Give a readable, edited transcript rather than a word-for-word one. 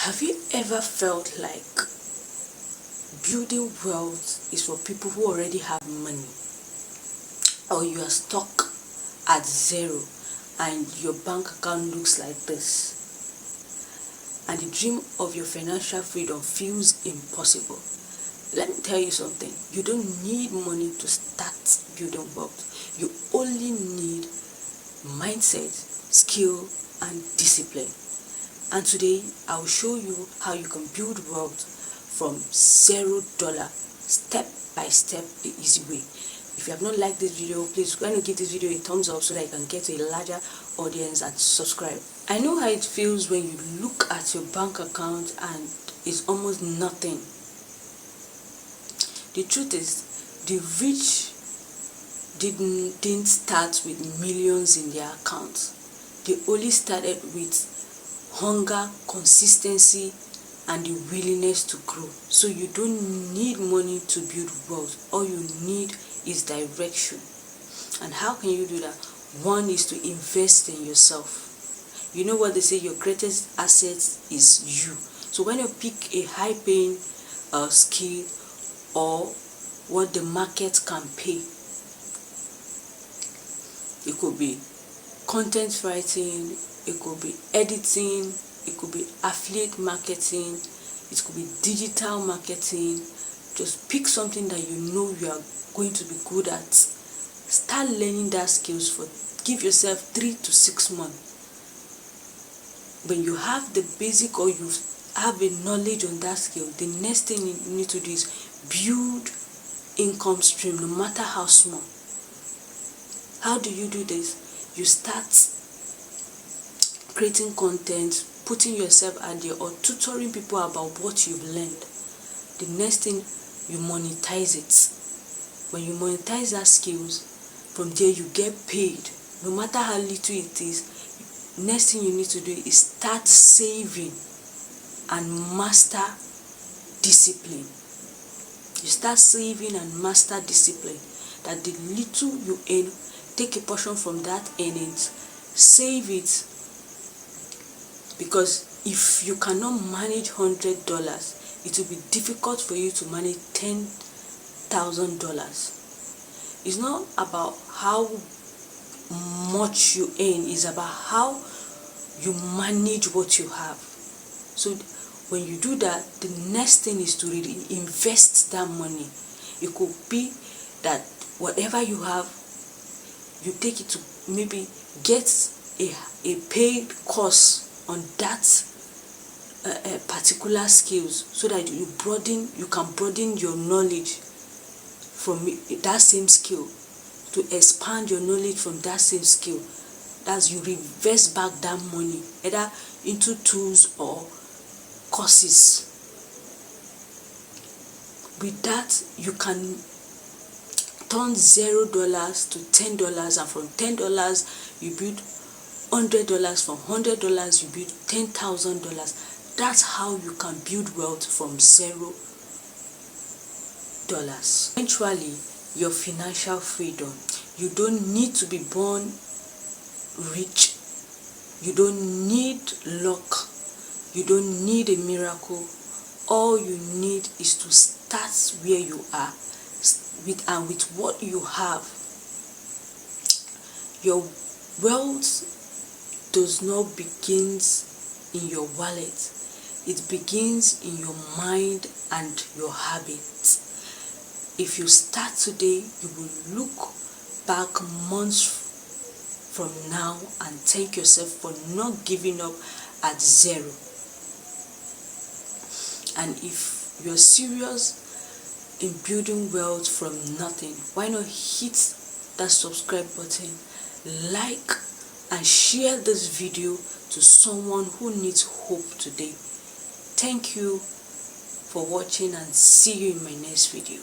Have you ever felt like building wealth is for people who already have money, or you are stuck at zero and your bank account looks like this, and the dream of your financial freedom feels impossible? Let me tell you something. You don't need money to start building wealth. You only need mindset, skill, and discipline. And today I will show you how you can build wealth from $0, step by step, the easy way. If you have not liked this video, please go and give this video a thumbs up so that I can get to a larger audience, and subscribe. I know how it feels when you look at your bank account and it's almost nothing. The truth is, the rich didn't start with millions in their accounts. They only started with hunger, consistency, and the willingness to grow. So you don't need money to build wealth. All you need is direction. And how can you do that? One is to invest in yourself. You know what they say, your greatest asset is you. So when you pick a high-paying skill or what the market can pay, it could be content writing, it could be editing, it could be affiliate marketing, it could be digital marketing. Just pick something that you know you are going to be good at. Start learning that skills for, give yourself 3 to 6 months. When you have the basic, or you have a knowledge on that skill, the next thing you need to do is build income stream, no matter how small. How do you do this? You start creating content, putting yourself out there, or tutoring people about what you've learned. The next thing, you monetize it. When you monetize that skills, from there you get paid, no matter how little it is. Next thing you need to do is start saving and master discipline. You start saving and master discipline, that the little you earn, take a portion from that earnings, save it. Because if you cannot manage $100, it will be difficult for you to manage $10,000. It's not about how much you earn, it's about how you manage what you have. So when you do that, the next thing is to really invest that money. It could be that whatever you have, you take it to maybe get a paid course on that particular skills, so that you can broaden your knowledge from that same skill, to expand your knowledge from that same skill. That's, you reinvest back that money either into tools or courses. With that, you can turn $0 to $10, and from $10 you build $100, from $100 you build $10,000. That's how you can build wealth from $0. Eventually, your financial freedom. You don't need to be born rich. You don't need luck. You don't need a miracle. All you need is to start where you are, with what you have. Your wealth does not begin in your wallet. It begins in your mind and your habits. If you start today, you will look back months from now and thank yourself for not giving up at zero. And if you're serious in building wealth from nothing, why not hit that subscribe button, like and share this video to someone who needs hope today. Thank you for watching, and see you in my next video.